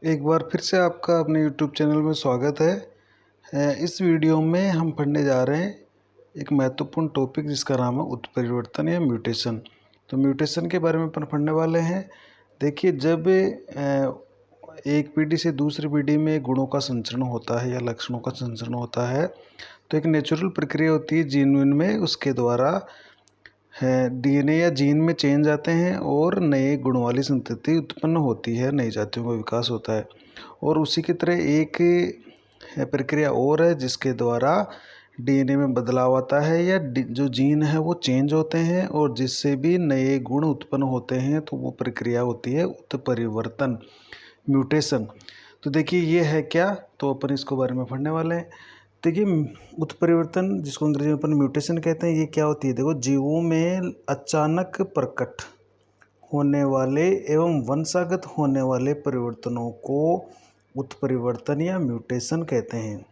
एक बार फिर से आपका अपने YouTube चैनल में स्वागत है। इस वीडियो में हम पढ़ने जा रहे हैं एक महत्वपूर्ण टॉपिक जिसका नाम है उत्परिवर्तन या म्यूटेशन। तो म्यूटेशन के बारे में अपन पढ़ने वाले हैं। देखिए, जब एक पीढ़ी से दूसरी पीढ़ी में गुणों का संचरण होता है या लक्षणों का संचरण होता है तो एक नेचुरल प्रक्रिया होती है जीन में, उसके द्वारा है डीएनए या जीन में चेंज आते हैं और नए गुणों वाली संतति उत्पन्न होती है, नई जातियों का विकास होता है। और उसी की तरह एक प्रक्रिया और है जिसके द्वारा डीएनए में बदलाव आता है या जो जीन है वो चेंज होते हैं और जिससे भी नए गुण उत्पन्न होते हैं, तो वो प्रक्रिया होती है उत्परिवर्तन, म्यूटेशन। तो देखिए ये है क्या, तो अपन इसको बारे में पढ़ने वाले हैं। देखिए, उत्परिवर्तन जिसको अंग्रेजी में अपन म्यूटेशन कहते हैं, ये क्या होती है? देखो, जीवों में अचानक प्रकट होने वाले एवं वंशागत होने वाले परिवर्तनों को उत्परिवर्तन या म्यूटेशन कहते हैं।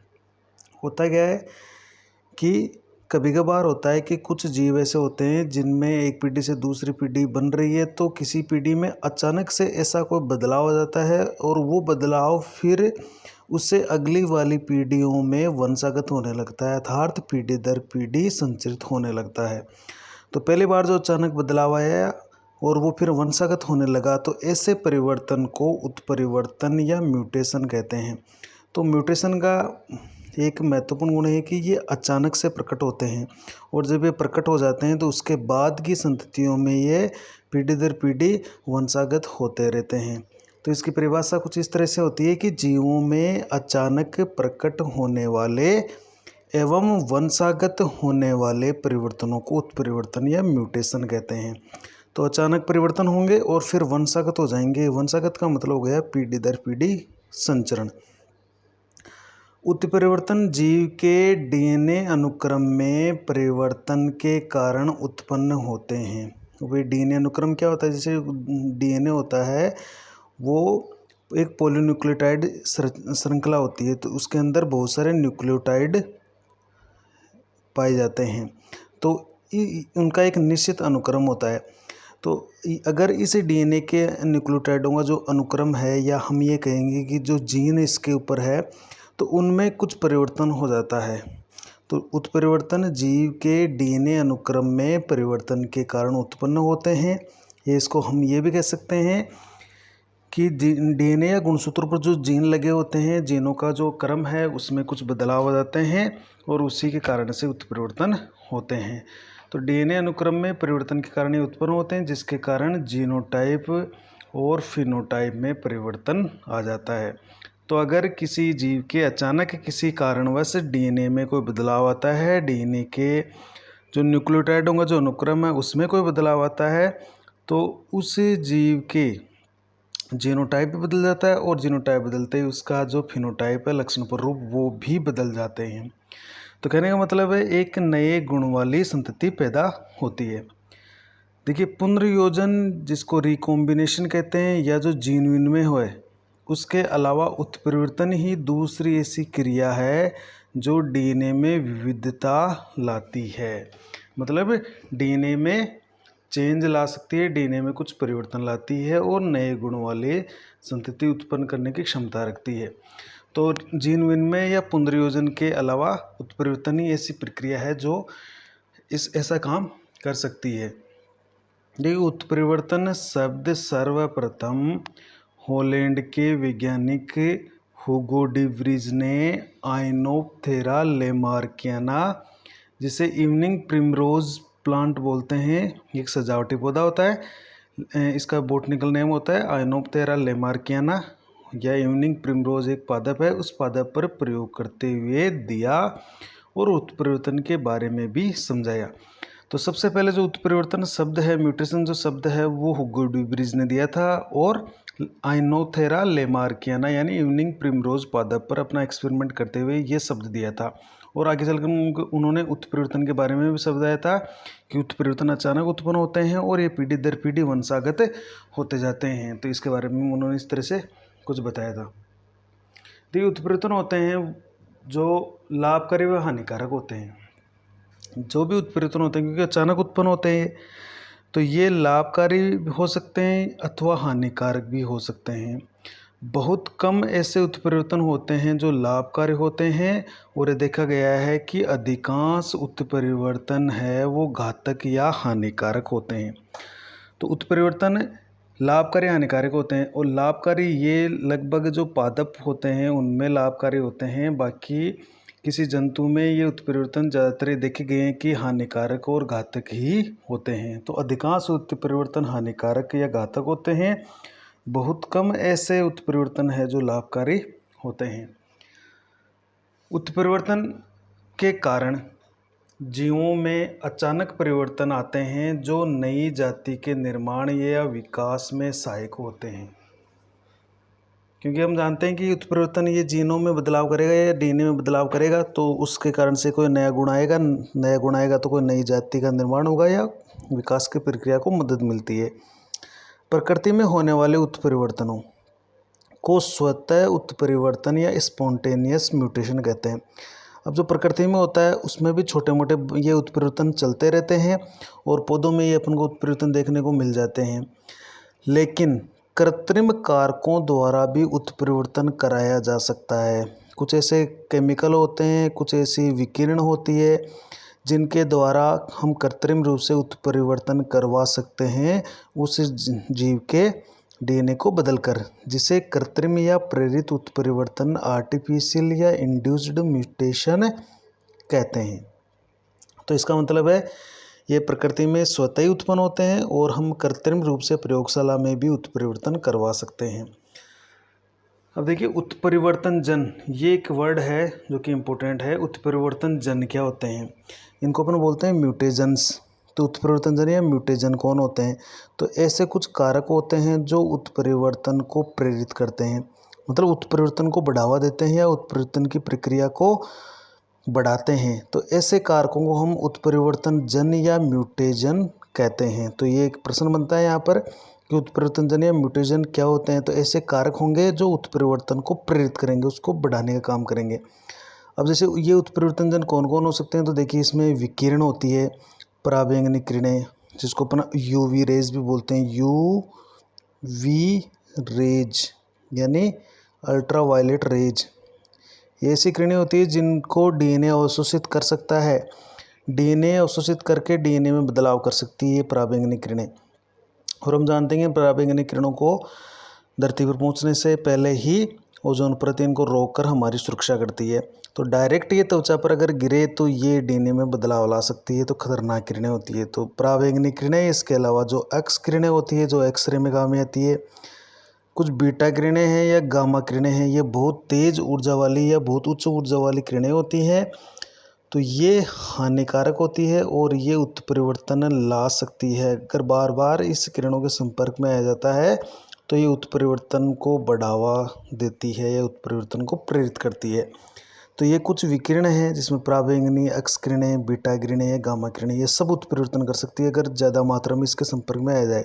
होता क्या है कि कभी कभार होता है कि कुछ जीव ऐसे होते हैं जिनमें एक पीढ़ी से दूसरी पीढ़ी बन रही है, तो किसी पीढ़ी में अचानक से ऐसा कोई बदलाव आ जाता है और वो बदलाव फिर उससे अगली वाली पीढ़ियों में वंशागत होने लगता है, अर्थात पीढ़ी दर पीढ़ी संचरित होने लगता है। तो पहली बार जो अचानक बदलाव आया और वो फिर वंशागत होने लगा, तो ऐसे परिवर्तन को उत्परिवर्तन या म्यूटेशन कहते हैं। तो म्यूटेशन का एक महत्वपूर्ण गुण है कि ये अचानक से प्रकट होते हैं और जब ये प्रकट हो जाते हैं तो उसके बाद की संततियों में ये पीढ़ी दर पीढ़ी वंशागत होते रहते हैं। तो इसकी परिभाषा कुछ इस तरह से होती है कि जीवों में अचानक प्रकट होने वाले एवं वंशागत होने वाले परिवर्तनों को उत्परिवर्तन या म्यूटेशन कहते हैं। तो अचानक परिवर्तन होंगे और फिर वंशागत हो जाएंगे। वंशागत का मतलब हो गया पीढ़ी दर पीढ़ी संचरण। उत्परिवर्तन जीव के डीएनए अनुक्रम में परिवर्तन के कारण उत्पन्न होते हैं। वे डीएनए अनुक्रम क्या होता है? जैसे डीएनए होता है वो एक पॉलीन्यूक्लियोटाइड श्रृंखला होती है, तो उसके अंदर बहुत सारे न्यूक्लियोटाइड पाए जाते हैं, तो उनका एक निश्चित अनुक्रम होता है। तो अगर इस डीएनए के न्यूक्लियोटाइडों का जो अनुक्रम है, या हम ये कहेंगे कि जो जीन इसके ऊपर है, तो उनमें कुछ परिवर्तन हो जाता है। तो उत्परिवर्तन जीव के डीएनए अनुक्रम में परिवर्तन के कारण उत्पन्न होते हैं। ये इसको हम ये भी कह सकते हैं कि डीएनए या गुणसूत्र पर जो जीन लगे होते हैं, जीनों का जो क्रम है उसमें कुछ बदलाव आ जाते हैं और उसी के कारण से उत्परिवर्तन होते हैं। तो डीएनए अनुक्रम में परिवर्तन के कारण ये उत्पन्न होते हैं, जिसके कारण जीनोटाइप और फिनोटाइप में परिवर्तन आ जाता है। तो अगर किसी जीव के अचानक किसी कारणवश डीएनए में कोई बदलाव आता है, डीएनए के जो न्यूक्लियोटाइडों का जो अनुक्रम है उसमें कोई बदलाव आता है, तो उस जीव के जीनोटाइप भी बदल जाता है और जीनोटाइप बदलते ही उसका जो फिनोटाइप है, लक्षण प्ररूप, वो भी बदल जाते हैं। तो कहने का मतलब है एक नए गुण वाली संतति पैदा होती है। देखिए, पुनर्योजन जिसको रिकॉम्बिनेशन कहते हैं, या जो जीन विनिमय है, उसके अलावा उत्परिवर्तन ही दूसरी ऐसी क्रिया है जो डीएनए में विविधता लाती है। मतलब डीएनए में चेंज ला सकती है, डीएनए में कुछ परिवर्तन लाती है और नए गुण वाले संतति उत्पन्न करने की क्षमता रखती है। तो जीन विनिमय या पुनर्योजन के अलावा उत्परिवर्तन ही ऐसी प्रक्रिया है जो ऐसा काम कर सकती है। देखिए, उत्परिवर्तन शब्द सर्वप्रथम हॉलैंड के वैज्ञानिक हुगो डी व्रीज ने आइनोप्टेरा लेमार्कियाना, जिसे इवनिंग प्रिमरोज प्लांट बोलते हैं, एक सजावटी पौधा होता है, इसका बोटनिकल नेम होता है आइनोप्टेरा लेमार्कियाना, या इवनिंग प्रिमरोज एक पादप है, उस पादप पर प्रयोग करते हुए दिया और उत्परिवर्तन के बारे में भी समझाया। तो सबसे पहले जो उत्परिवर्तन शब्द है, म्यूटेशन जो शब्द है, वो हुगो डी व्रीज ने दिया था और आइनोप्टेरा लेमार्कियाना यानी इवनिंग प्रिमरोज पादप पर अपना एक्सपेरिमेंट करते हुए ये शब्द दिया था। और आगे चलकर उन्होंने उत्परिवर्तन के बारे में भी शब्द आया था कि उत्परिवर्तन अचानक उत्पन्न होते हैं और ये पीढ़ी दर पीढ़ी वंशागत होते जाते हैं। तो इसके बारे में उन्होंने इस तरह से कुछ बताया था। तो ये उत्परिवर्तन होते हैं जो लाभकारी व हानिकारक होते हैं। जो भी उत्परिवर्तन होते हैं, क्योंकि अचानक उत्पन्न होते हैं, तो ये लाभकारी भी हो सकते हैं अथवा हानिकारक भी हो सकते हैं। बहुत कम ऐसे उत्परिवर्तन होते हैं जो लाभकारी होते हैं, और ये देखा गया है कि अधिकांश उत्परिवर्तन है वो घातक या हानिकारक होते हैं। तो उत्परिवर्तन लाभकारी हानिकारक होते हैं, और लाभकारी ये लगभग जो पादप होते हैं उनमें लाभकारी होते हैं, बाकी किसी जंतु में ये उत्परिवर्तन ज़्यादातर देखे गए हैं कि हानिकारक और घातक ही होते हैं। तो अधिकांश उत्परिवर्तन हानिकारक या घातक होते हैं, बहुत कम ऐसे उत्परिवर्तन है जो लाभकारी होते हैं। उत्परिवर्तन के कारण जीवों में अचानक परिवर्तन आते हैं जो नई जाति के निर्माण या विकास में सहायक होते हैं। क्योंकि हम जानते हैं कि उत्परिवर्तन ये जीनों में बदलाव करेगा या डीएनए में बदलाव करेगा, तो उसके कारण से कोई नया गुण आएगा तो कोई नई जाति का निर्माण होगा या विकास की प्रक्रिया को मदद मिलती है। प्रकृति में होने वाले उत्परिवर्तनों को स्वतः उत्परिवर्तन या स्पॉन्टेनियस म्यूटेशन कहते हैं। अब जो प्रकृति में होता है उसमें भी छोटे मोटे ये उत्परिवर्तन चलते रहते हैं, और पौधों में ये अपन को उत्परिवर्तन देखने को मिल जाते हैं। लेकिन कृत्रिम कारकों द्वारा भी उत्परिवर्तन कराया जा सकता है। कुछ ऐसे केमिकल होते हैं, कुछ ऐसी विकिरण होती है जिनके द्वारा हम कृत्रिम रूप से उत्परिवर्तन करवा सकते हैं उस जीव के डीएनए को बदलकर, जिसे कृत्रिम या प्रेरित उत्परिवर्तन आर्टिफिशियल या इंड्यूस्ड म्यूटेशन कहते हैं। तो इसका मतलब है ये प्रकृति में स्वतः ही उत्पन्न होते हैं, और हम कृत्रिम रूप से प्रयोगशाला में भी उत्परिवर्तन करवा सकते हैं। अब देखिए उत्परिवर्तन जन, ये एक वर्ड है जो कि इम्पोर्टेंट है। उत्परिवर्तन जन क्या होते हैं? इनको अपन बोलते हैं म्यूटेजन्स। तो उत्परिवर्तन जन या म्यूटेजन कौन होते हैं? तो ऐसे कुछ कारक होते हैं जो उत्परिवर्तन को प्रेरित करते हैं, मतलब उत्परिवर्तन को बढ़ावा देते हैं या उत्परिवर्तन की प्रक्रिया को बढ़ाते हैं। तो ऐसे कारकों को हम उत्परिवर्तन जन या म्यूटेजन कहते हैं। तो ये एक प्रश्न बनता है यहाँ पर कि उत्परिवर्तन जन या म्यूटेजन क्या होते हैं? तो ऐसे कारक होंगे जो उत्परिवर्तन को प्रेरित करेंगे, उसको बढ़ाने का काम करेंगे। अब जैसे ये उत्परिवर्तन जन कौन कौन हो सकते हैं? तो देखिए इसमें विकिरण होती है, पराबैंगनी किरणें, जिसको अपन यूवी रेज भी बोलते हैं, यूवी रेज यानी अल्ट्रा वायलेट रेज। ये ऐसी किरणें होती है जिनको डीएनए अवशोषित कर सकता है, डीएनए अवशोषित करके डीएनए में बदलाव कर सकती है ये पराबैंगनी किरणें। और हम जानते हैं पराबैंगनी किरणों को धरती पर पहुंचने से पहले ही ओजोन परत इनको रोककर हमारी सुरक्षा करती है। तो डायरेक्ट ये त्वचा पर अगर गिरे तो ये डीएनए में बदलाव ला सकती है, तो खतरनाक किरणें होती है। तो पराबैंगनी किरणें, इसके अलावा जो एक्स किरणें होती है जो एक्सरे में काम में आती है, कुछ बीटा किरणें हैं या गामा किरणें हैं, ये बहुत तेज़ ऊर्जा वाली या बहुत उच्च ऊर्जा वाली किरणें होती हैं। तो ये हानिकारक होती है और ये उत्परिवर्तन ला सकती है। अगर बार बार इस किरणों के संपर्क में आ जाता है तो ये उत्परिवर्तन को बढ़ावा देती है या उत्परिवर्तन को प्रेरित करती है। तो ये कुछ विकिरण हैं जिसमें पराबैंगनी, एक्स किरणें, बीटा किरणें या गामा किरणें, ये सब उत्परिवर्तन कर सकती है अगर ज़्यादा मात्रा में इसके संपर्क में आ जाए।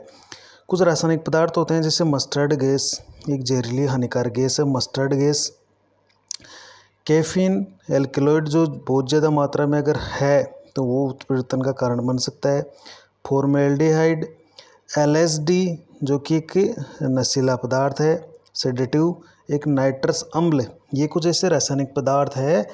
कुछ रासायनिक पदार्थ होते हैं जैसे मस्टर्ड गैस, एक जहरीली हानिकारक गैस है मस्टर्ड गैस। कैफीन, एल्कलॉइड जो बहुत ज़्यादा मात्रा में अगर है तो वो उत्परिवर्तन का कारण बन सकता है। फॉर्मेल्डिहाइड, एलएसडी जो कि एक नशीला पदार्थ है। सेडेटिव, एक नाइट्रस अम्ल, ये कुछ ऐसे रासायनिक पदार्थ है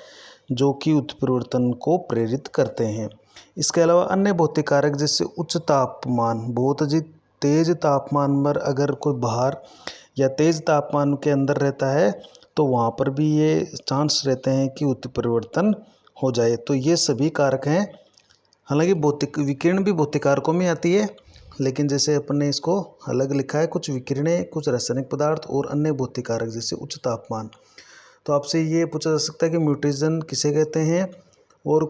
जो कि उत्परिवर्तन को प्रेरित करते हैं। इसके अलावा अन्य भौतिक कारक जैसे उच्च तापमान, बहुत अधिक तेज़ तापमान पर अगर कोई बाहर या तेज़ तापमान के अंदर रहता है तो वहाँ पर भी ये चांस रहते हैं कि उत्परिवर्तन हो जाए। तो ये सभी कारक हैं। हालांकि भौतिक विकिरण भी भौतिक कारकों में आती है, लेकिन जैसे अपन ने इसको अलग लिखा है, कुछ विकिरणें, कुछ रासायनिक पदार्थ और अन्य भौतिक कारक जैसे उच्च तापमान। तो आपसे ये पूछा जा सकता है कि म्यूटेशन किसे कहते हैं, और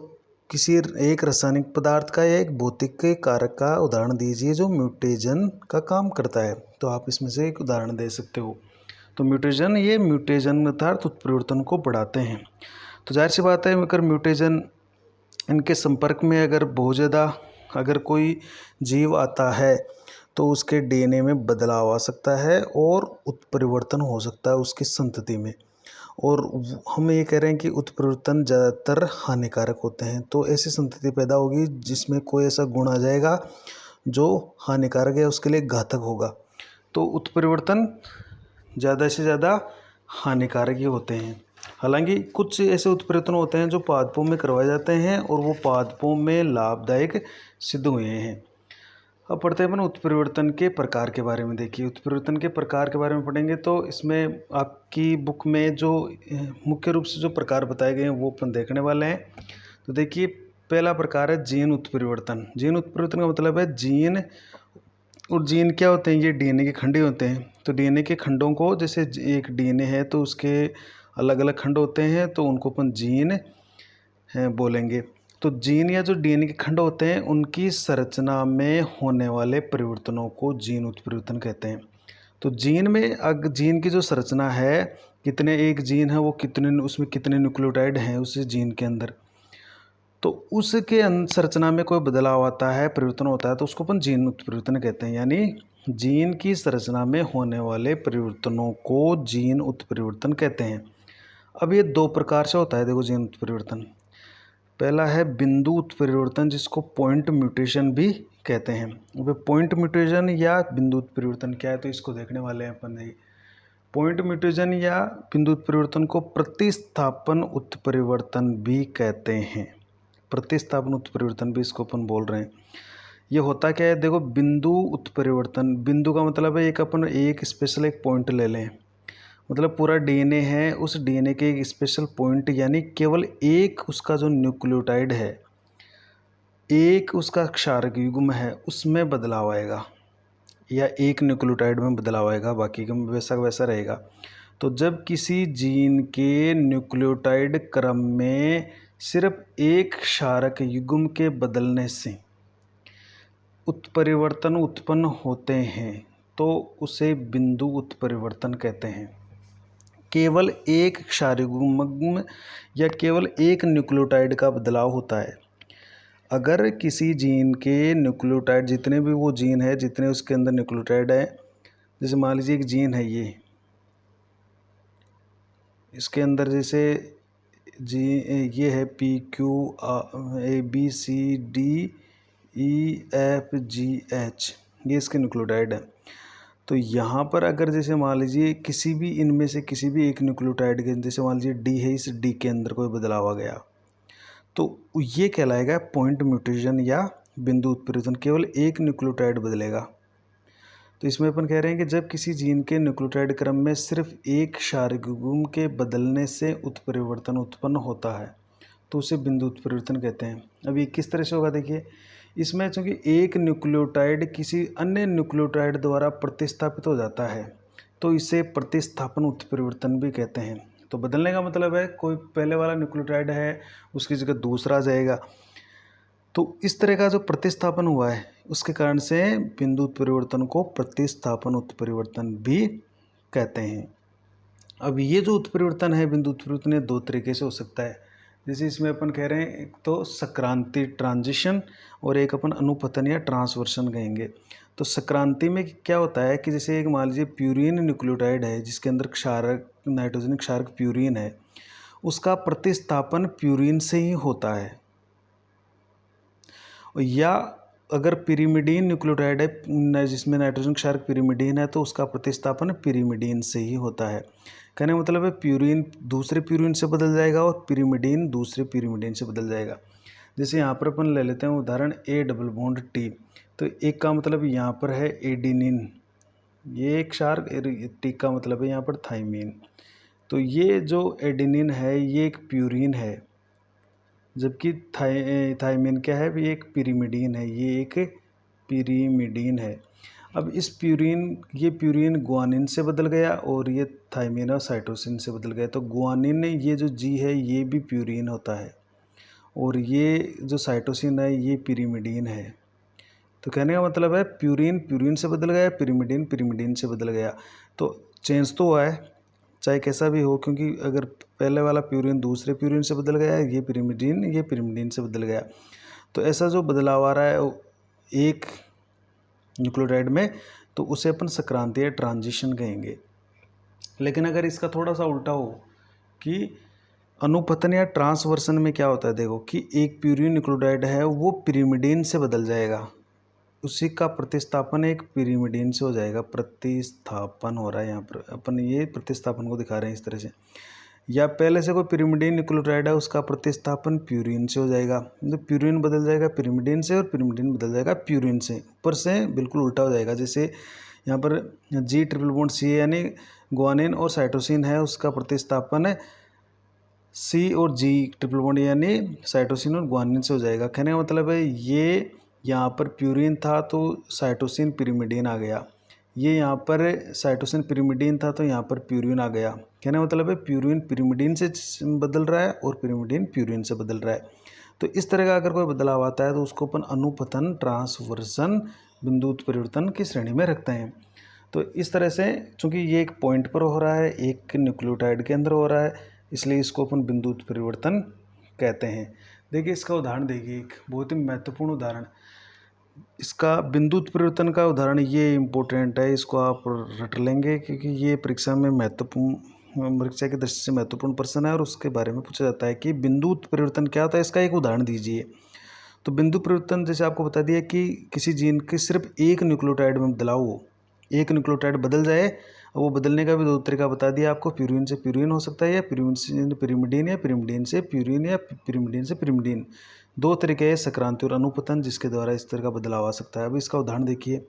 किसी एक रासायनिक पदार्थ का या एक भौतिक कारक का उदाहरण दीजिए जो म्यूटेशन का काम करता है। तो आप इसमें से एक उदाहरण दे सकते हो। तो म्यूटेशन, ये म्यूटेशन अर्थात उत्परिवर्तन को बढ़ाते हैं। तो जाहिर सी बात है अगर म्यूटेशन इनके संपर्क में अगर बहुत ज़्यादा अगर कोई जीव आता है तो उसके डीएनए में बदलाव आ सकता है और उत्परिवर्तन हो सकता है उसकी संतति में। और हम ये कह रहे हैं कि उत्परिवर्तन ज़्यादातर हानिकारक होते हैं। तो ऐसी संतति पैदा होगी जिसमें कोई ऐसा गुण आ जाएगा जो हानिकारक है, उसके लिए घातक होगा। तो उत्परिवर्तन ज़्यादा से ज़्यादा हानिकारक ही होते हैं। हालांकि कुछ ऐसे उत्प्रेरतन होते हैं जो पादपों में करवाए जाते हैं और वो पादपों में लाभदायक सिद्ध हुए हैं। अब पढ़ते हैं अपन उत्परिवर्तन के प्रकार के बारे में। देखिए, उत्परिवर्तन के प्रकार के बारे में पढ़ेंगे तो इसमें आपकी बुक में जो मुख्य रूप से जो प्रकार बताए गए हैं वो अपन देखने वाले हैं। तो देखिए, पहला प्रकार है जीन उत्परिवर्तन। जीन उत्परिवर्तन का मतलब है जीन, और जीन क्या होते हैं, ये डीएनए के खंड होते हैं। तो डीएनए के खंडों को, जैसे एक डीएनए है तो उसके अलग अलग खंड होते हैं, तो उनको अपन जीन बोलेंगे। तो जीन या जो डीएनए के खंड होते हैं उनकी संरचना में होने वाले परिवर्तनों को जीन उत्परिवर्तन कहते हैं। तो जीन में जीन की जो संरचना है, कितने एक जीन है वो कितने, उसमें कितने न्यूक्लियोटाइड हैं उस जीन के अंदर, तो उसके संरचना में कोई बदलाव आता है, परिवर्तन होता है, तो उसको अपन जीन उत्परिवर्तन कहते हैं। यानी जीन की संरचना में होने वाले परिवर्तनों को जीन उत्परिवर्तन कहते हैं। अब ये दो प्रकार से होता है, देखो जीन उत्परिवर्तन। पहला है बिंदु उत्परिवर्तन, जिसको पॉइंट म्यूटेशन भी कहते हैं। वो पॉइंट म्यूटेशन या बिंदु उत्परिवर्तन क्या है, तो इसको देखने वाले हैं अपन। पॉइंट म्यूटेशन या बिंदु उत्परिवर्तन को प्रतिस्थापन उत्परिवर्तन भी कहते हैं। प्रतिस्थापन उत्परिवर्तन भी इसको अपन बोल रहे हैं। ये होता क्या है, देखो, बिंदु उत्परिवर्तन, बिंदु का मतलब है एक अपन एक स्पेशल एक पॉइंट ले लें, मतलब पूरा डीएनए है, उस डीएनए के एक स्पेशल पॉइंट, यानी केवल एक उसका जो न्यूक्लियोटाइड है, एक उसका क्षारक युग्म है, उसमें बदलाव आएगा, या एक न्यूक्लियोटाइड में बदलाव आएगा, बाकी का वैसा वैसा रहेगा। तो जब किसी जीन के न्यूक्लियोटाइड क्रम में सिर्फ एक क्षारक युग्म के बदलने से उत्परिवर्तन उत्पन्न होते हैं तो उसे बिंदु उत्परिवर्तन कहते हैं। केवल एक क्षारक युग्म या केवल एक न्यूक्लियोटाइड का बदलाव होता है। अगर किसी जीन के न्यूक्लियोटाइड, जितने भी वो जीन है, जितने उसके अंदर न्यूक्लियोटाइड है, जैसे मान लीजिए एक जीन है ये, इसके अंदर जैसे ये है PQABCDEFGH, ये इसके न्यूक्लियोटाइड है। तो यहाँ पर अगर जैसे मान लीजिए किसी भी इनमें से किसी भी एक न्यूक्लियोटाइड के, जैसे मान लीजिए D है, इस D के अंदर कोई बदलाव आ गया, तो ये कहलाएगा पॉइंट म्यूटेशन या बिंदु उत्परिवर्तन। केवल एक न्यूक्लियोटाइड बदलेगा। तो इसमें अपन कह रहे हैं कि जब किसी जीन के न्यूक्लियोटाइड क्रम में सिर्फ एक क्षारक युग्म के बदलने से उत्परिवर्तन उत्पन्न होता है तो उसे बिंदु उत्परिवर्तन कहते हैं। अब ये किस तरह से होगा, देखिए, इसमें चूँकि एक न्यूक्लियोटाइड किसी अन्य न्यूक्लियोटाइड द्वारा प्रतिस्थापित हो जाता है तो इसे प्रतिस्थापन उत्परिवर्तन भी कहते हैं। तो बदलने का मतलब है कोई पहले वाला न्यूक्लियोटाइड है उसकी जगह दूसरा आ जाएगा। तो इस तरह का जो प्रतिस्थापन हुआ है उसके कारण से बिंदु उत्परिवर्तन को प्रतिस्थापन उत्परिवर्तन भी कहते हैं। अब ये जो उत्परिवर्तन है, बिंदु उत्परिवर्तन, ये दो तरीके से हो सकता है। जैसे इसमें अपन कह रहे हैं, एक तो सक्रांति ट्रांजिशन और एक अपन अनुपतन या ट्रांसवर्सन कहेंगे। तो सक्रांति में क्या होता है कि जैसे एक मान लीजिए प्यूरीन न्यूक्लियोटाइड है जिसके अंदर क्षारक, नाइट्रोजन क्षारक प्यूरीन है, उसका प्रतिस्थापन प्यूरीन से ही होता है। या अगर पिरिमिडीन न्यूक्लियोटाइड है जिसमें नाइट्रोजन क्षारक पिरिमिडीन है तो उसका प्रतिस्थापन पिरिमिडीन से ही होता है। कहने का मतलब है प्यूरीन दूसरे प्यूरीन से बदल जाएगा और पिरिमिडीन दूसरे पिरिमिडीन से बदल जाएगा। जैसे यहाँ पर अपन ले लेते हैं उदाहरण A डबल बॉन्ड T। तो एक का मतलब यहाँ पर है एडिनिन, ये एक क्षारक, T का मतलब है यहाँ पर थाइमीन। तो ये जो एडिनिन है ये एक प्यूरीन है, जबकि थाइमीन क्या है, ये एक पिरिमिडीन है, ये एक पिरिमिडीन है। अब इस ये प्यूरीन गुआनिन से बदल गया और ये थाइमीन और साइटोसिन से बदल गया। तो गुआनिन, ये जो G है ये भी प्यूरीन होता है और ये जो साइटोसिन है ये पिरिमिडीन है। तो कहने का मतलब है प्यूरीन से बदल गया, पिरिमिडीन से बदल गया। तो चेंज तो हुआ है चाहे कैसा भी हो, क्योंकि अगर पहले वाला प्यूरीन दूसरे प्यूरीन से बदल गया, ये पिरिमिडीन से बदल गया। तो ऐसा जो बदलाव आ रहा है एक न्यूक्लियोटाइड में, तो उसे अपन सक्रांति या ट्रांजिशन कहेंगे। लेकिन अगर इसका थोड़ा सा उल्टा हो कि अनुपतन या ट्रांसवर्सन में क्या होता है, देखो कि एक प्यूरीन न्यूक्लियोटाइड है वो पिरिमिडीन से बदल जाएगा, उसी का प्रतिस्थापन एक पिरिमिडीन से हो जाएगा। प्रतिस्थापन हो रहा है यहाँ पर, अपन ये प्रतिस्थापन को दिखा रहे हैं इस तरह से। या पहले से कोई पिरिमिडीन न्यूक्लियोटाइड है उसका प्रतिस्थापन प्यूरिन से हो जाएगा, तो प्यूरिन बदल जाएगा पिरिमिडीन से और पिरिमिडीन बदल जाएगा प्यूरिन से। ऊपर से बिल्कुल उल्टा हो जाएगा। जैसे यहाँ पर जी ट्रिपल बॉन्ड सी यानी ग्वानिन और साइटोसिन है, उसका प्रतिस्थापन है सी और जी ट्रिपल बॉन्ड यानी साइटोसिन और ग्वानिन से हो जाएगा। कहने का मतलब है ये यहाँ पर प्यूरिन था तो साइटोसिन पिरिमिडीन आ गया, ये यहाँ पर साइटोसिन पिरिमिडीन था तो यहाँ पर प्यूरिन आ गया। कहने का मतलब है प्यूरिन पिरिमिडीन से बदल रहा है और पिरिमिडीन प्यूरिन से बदल रहा है। तो इस तरह का अगर कोई बदलाव आता है तो उसको अपन अनुपतन ट्रांसवर्सन बिंदु उत्परिवर्तन की श्रेणी में रखते हैं। तो इस तरह से चूँकि ये एक पॉइंट पर हो रहा है, एक न्यूक्लियोटाइड के अंदर हो रहा है, इसलिए इसको अपन बिंदु उत्परिवर्तन कहते हैं। देखिए इसका उदाहरण देखिए, एक बहुत ही महत्वपूर्ण उदाहरण। इसका बिंदु उत्परिवर्तन का उदाहरण ये इम्पोर्टेंट है, इसको आप रट लेंगे क्योंकि ये परीक्षा में परीक्षा की दृष्टि से महत्वपूर्ण प्रश्न है और उसके बारे में पूछा जाता है कि बिंदु उत्परिवर्तन क्या होता है, इसका एक उदाहरण दीजिए। तो बिंदु परिवर्तन जैसे आपको बता दिया कि किसी जीन के सिर्फ एक न्यूक्लियोटाइड में बदलाव हो, एक न्यूक्लियोटाइड बदल जाए, और वो बदलने का भी दो तरीका बता दिया आपको, प्यूरिन से प्यूरिन हो सकता है या प्यूरिन से पिरिमिडीन या पिरिमिडीन से प्यूरिन या पिरिमिडीन से पिरिमिडीन। दो तरीके हैं सक्रांति और अनुपतन जिसके द्वारा इस तरह का बदलाव आ सकता है। अब इसका उदाहरण देखिए,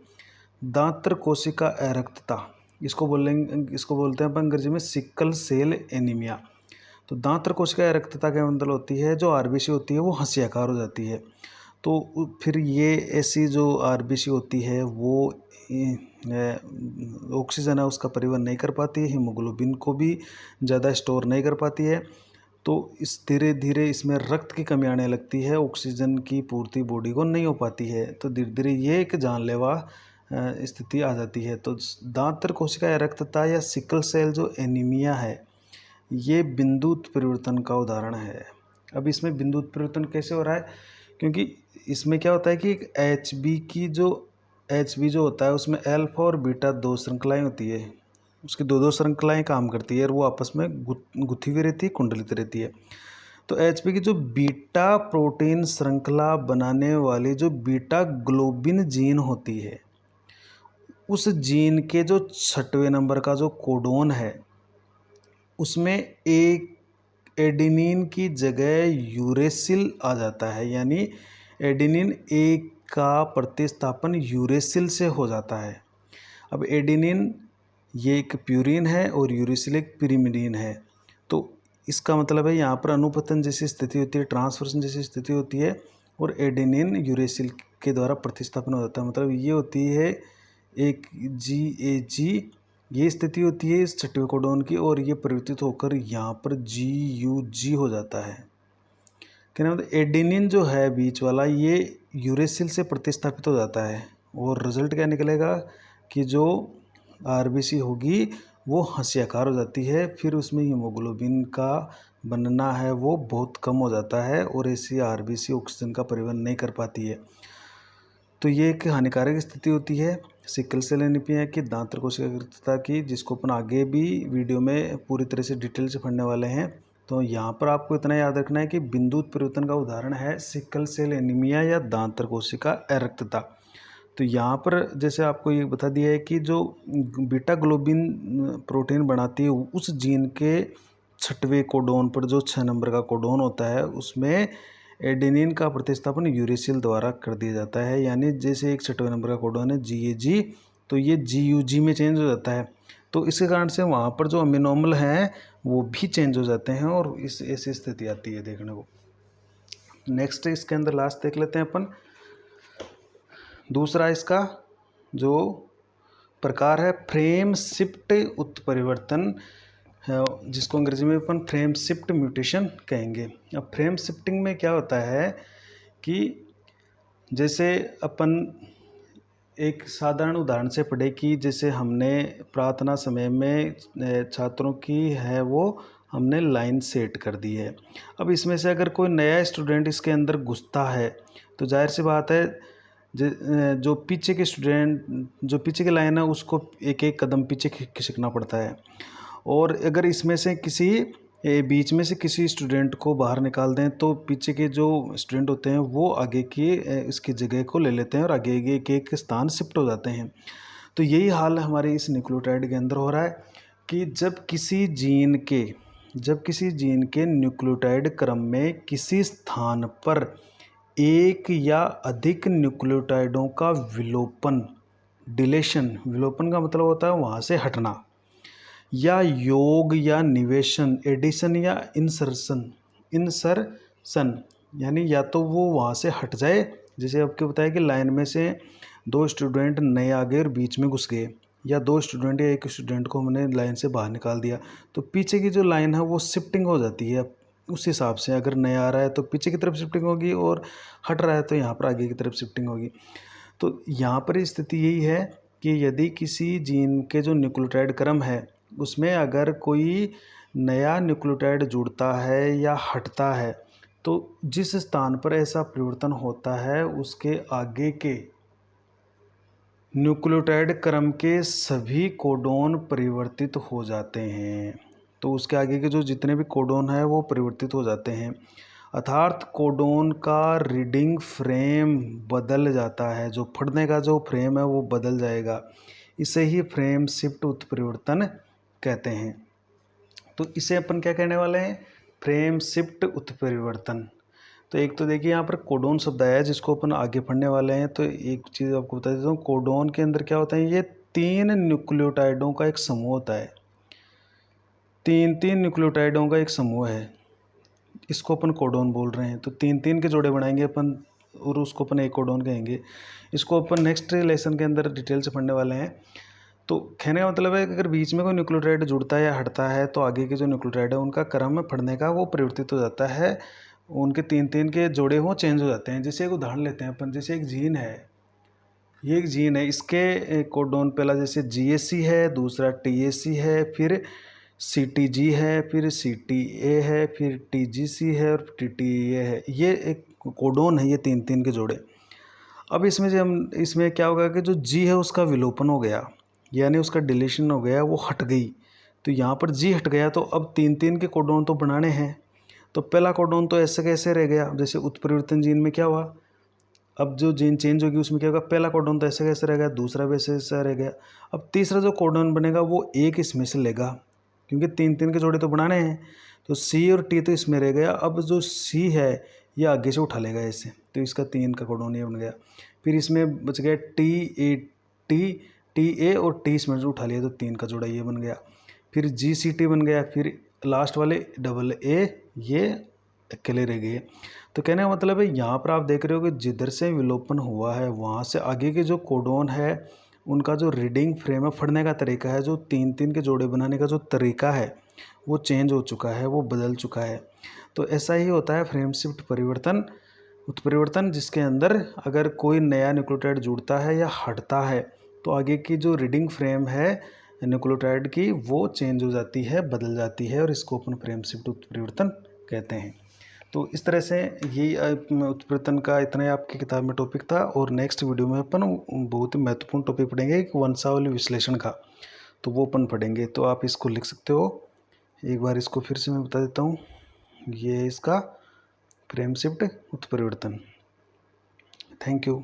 दांत्र कोशिका अरक्तता, इसको बोलते हैं अपन अंग्रेजी में सिकल सेल एनीमिया। तो दांत्र कोशिका अरक्तता के अंदर होती है जो आरबीसी होती है वो हंसियाकार हो जाती है। तो फिर ये ऐसी जो आरबीसी होती है वो ऑक्सीजन है उसका परिवहन नहीं कर पाती है, हीमोग्लोबिन को भी ज़्यादा स्टोर नहीं कर पाती है। तो इस धीरे धीरे इसमें रक्त की कमी आने लगती है, ऑक्सीजन की पूर्ति बॉडी को नहीं हो पाती है, तो धीरे धीरे ये एक जानलेवा स्थिति आ जाती है। तो दांत्र कोशिका अरक्तता या सिकल सेल जो एनीमिया है ये बिंदु उत्परिवर्तन का उदाहरण है। अब इसमें बिंदु उत्परिवर्तन कैसे हो रहा है, क्योंकि इसमें क्या होता है कि एच बी जो होता है उसमें अल्फा और बीटा दो श्रृंखलाएँ होती है, उसकी दो श्रृंखलाएँ काम करती है और वो आपस में गुथी हुई रहती है, कुंडलित रहती है। तो एच बी की जो बीटा प्रोटीन श्रृंखला बनाने वाली जो बीटा ग्लोबिन जीन होती है, उस जीन के जो 6वें नंबर का जो कोडोन है उसमें एक एडेनिन की जगह यूरेसिल आ जाता है, यानी एडेनिन एक का प्रतिस्थापन यूरेसिल से हो जाता है। अब एडेनिन ये एक प्यूरिन है और यूरेसिल एक पिरिमिडीन है। तो इसका मतलब है यहाँ पर अनुपतन जैसी स्थिति होती है, ट्रांसवर्सन जैसी स्थिति होती है और एडेनिन यूरेसिल के द्वारा प्रतिस्थापन हो जाता है। मतलब ये होती है एक GAG, ये स्थिति होती है इस 6वें कोडोन की और ये परिवर्तित होकर यहाँ पर GUG हो जाता है। कहना मतलब एडेनिन जो है बीच वाला ये यूरेसिल से प्रतिस्थापित हो जाता है और रिजल्ट क्या निकलेगा कि जो आरबीसी होगी वो हंसियाकार हो जाती है, फिर उसमें हीमोग्लोबिन का बनना है वो बहुत कम हो जाता है और ऐसी आरबीसी ऑक्सीजन का परिवहन नहीं कर पाती है। तो ये एक हानिकारक स्थिति होती है सिकल सेल एनीमिया की, दांत्र कोशिका की, जिसको अपन आगे भी वीडियो में पूरी तरह से डिटेल से पढ़ने वाले हैं। तो यहाँ पर आपको इतना याद रखना है कि बिंदु उत्परिवर्तन का उदाहरण है सिकल सेल एनीमिया या दांत्र कोशिका अरक्तता। तो यहाँ पर जैसे आपको ये बता दिया है कि जो बीटा ग्लोबिन प्रोटीन बनाती है उस जीन के 6वें कोडोन पर जो 6 नंबर का कोडोन होता है उसमें एडेनिन का प्रतिस्थापन यूरेसिल द्वारा कर दिया जाता है, यानी जैसे एक 6वें नंबर का कोडोन है GAG तो ये GUG में चेंज हो जाता है। तो इसके कारण से वहाँ पर जो अमीनोमल हैं वो भी चेंज हो जाते हैं और इस ऐसी स्थिति आती है देखने को। नेक्स्ट इसके अंदर लास्ट देख लेते हैं अपन, दूसरा इसका जो प्रकार है फ्रेम शिफ्ट उत्परिवर्तन है, जिसको अंग्रेजी में अपन फ्रेम शिफ्ट म्यूटेशन कहेंगे। अब फ्रेम शिफ्टिंग में क्या होता है कि जैसे अपन एक साधारण उदाहरण से पढ़े कि जैसे हमने प्रार्थना समय में छात्रों की है वो हमने लाइन सेट कर दी है। अब इसमें से अगर कोई नया स्टूडेंट इसके अंदर घुसता है तो जाहिर सी बात है जो पीछे के स्टूडेंट जो पीछे की लाइन है उसको एक एक कदम पीछे खिसकना पड़ता है। और अगर इसमें से किसी बीच में से किसी स्टूडेंट को बाहर निकाल दें तो पीछे के जो स्टूडेंट होते हैं वो आगे की इसकी जगह को ले लेते हैं और आगे एक एक स्थान शिफ्ट हो जाते हैं। तो यही हाल हमारे इस न्यूक्लियोटाइड के अंदर हो रहा है कि जब किसी जीन के न्यूक्लियोटाइड क्रम में किसी स्थान पर एक या अधिक न्यूक्लियोटाइडों का विलोपन, डिलेशन, विलोपन का मतलब होता है वहाँ से हटना, या योग या निवेशन, एडिशन या इंसर्शन यानी या तो वो वहाँ से हट जाए, जैसे आपको बताया कि लाइन में से दो स्टूडेंट नए आ गए और बीच में घुस गए, या दो स्टूडेंट या एक स्टूडेंट को हमने लाइन से बाहर निकाल दिया, तो पीछे की जो लाइन है वो शिफ्टिंग हो जाती है। उस हिसाब से अगर नया आ रहा है तो पीछे की तरफ शिफ्टिंग होगी और हट रहा है तो यहाँ पर आगे की तरफ शिफ्टिंग होगी। तो यहाँ पर स्थिति यही है कि यदि किसी जीन के जो न्यूक्लियोटाइड क्रम है उसमें अगर कोई नया न्यूक्लियोटाइड जुड़ता है या हटता है तो जिस स्थान पर ऐसा परिवर्तन होता है उसके आगे के न्यूक्लियोटाइड क्रम के सभी कोडोन परिवर्तित हो जाते हैं। तो उसके आगे के जो जितने भी कोडोन है वो परिवर्तित हो जाते हैं, अर्थात कोडोन का रीडिंग फ्रेम बदल जाता है, जो पढ़ने का जो फ्रेम है वो बदल जाएगा। इसे ही फ्रेम शिफ्ट उत्परिवर्तन कहते हैं। तो इसे अपन क्या कहने वाले हैं, फ्रेम शिफ्ट उत्परिवर्तन। तो एक तो देखिए यहाँ पर कोडोन शब्द आया है जिसको अपन आगे पढ़ने वाले हैं। तो एक चीज़ आपको बता देता हूँ, कोडोन के अंदर क्या होता है, ये 3 न्यूक्लियोटाइडों का एक समूह होता है। 3 न्यूक्लियोटाइडों का एक समूह है, इसको अपन कोडोन बोल रहे हैं। तो 3 के जोड़े बनाएंगे अपन और उसको अपन एक कोडोन कहेंगे। इसको अपन नेक्स्ट लेसन के अंदर डिटेल से पढ़ने वाले हैं। तो कहने का मतलब है कि अगर बीच में कोई न्यूक्लियोटाइड जुड़ता है या हटता है तो आगे के जो न्यूक्लियोटाइड है उनका क्रम में पढ़ने का वो परिवर्तित हो जाता है, उनके 3 के जोड़े वो चेंज हो जाते हैं। जैसे एक उदाहरण लेते हैं अपन, जैसे एक जीन है, ये एक जीन है, इसके कोडोन पहला जैसे GAC है, दूसरा TAC है, फिर CTG है, फिर CTA है, फिर TGC है और TTA है। ये एक कोडोन है, ये 3 के जोड़े। अब इसमें क्या होगा कि जो G है उसका विलोपन हो गया, यानी उसका डिलीशन हो गया, वो हट गई। तो यहाँ पर G हट गया तो अब 3 के कोडोन तो बनाने हैं। तो पहला कोडोन तो ऐसे कैसे रह गया, जैसे उत्परिवर्तन जीन में क्या हुआ, अब जो जीन चेंज होगी उसमें क्या होगा, पहला कोडोन तो ऐसे कैसे रह गया, दूसरा भी ऐसे रह गया। अब तीसरा जो कोडोन बनेगा वो एक इसमें से लेगा, क्योंकि 3 के जोड़े तो बनाने हैं। तो C और T तो इसमें रह गया, अब जो C है ये आगे से उठा लेगा ऐसे, तो इसका 3 का कोडोन ये बन गया। फिर इसमें बच गया TA और T इसमें जो उठा लिया तो 3 का जोड़ा ये बन गया। फिर GCT बन गया, फिर लास्ट वाले AA ये अकेले रह गए। तो कहने का मतलब है यहाँ पर आप देख रहे हो कि जिधर से विलोपन हुआ है वहाँ से आगे के जो कोडोन है उनका जो रीडिंग फ्रेम है, पढ़ने का तरीका है, जो 3 के जोड़े बनाने का जो तरीका है वो चेंज हो चुका है, वो बदल चुका है। तो ऐसा ही होता है फ्रेम शिफ्ट परिवर्तन, उत्परिवर्तन, जिसके अंदर अगर कोई नया न्यूक्लियोटाइड जुड़ता है या हटता है तो आगे की जो रीडिंग फ्रेम है न्यूक्लियोटाइड की वो चेंज हो जाती है, बदल जाती है, और इसको अपन फ्रेम शिफ्ट उत्परिवर्तन कहते हैं। तो इस तरह से यही उत्परिवर्तन का इतना ही आपकी किताब में टॉपिक था। और नेक्स्ट वीडियो में अपन बहुत ही महत्वपूर्ण टॉपिक पढ़ेंगे एक वंशावली विश्लेषण का, तो वो अपन पढ़ेंगे। तो आप इसको लिख सकते हो, एक बार इसको फिर से मैं बता देता हूँ, ये इसका फ्रेम शिफ्ट उत्परिवर्तन। Thank you.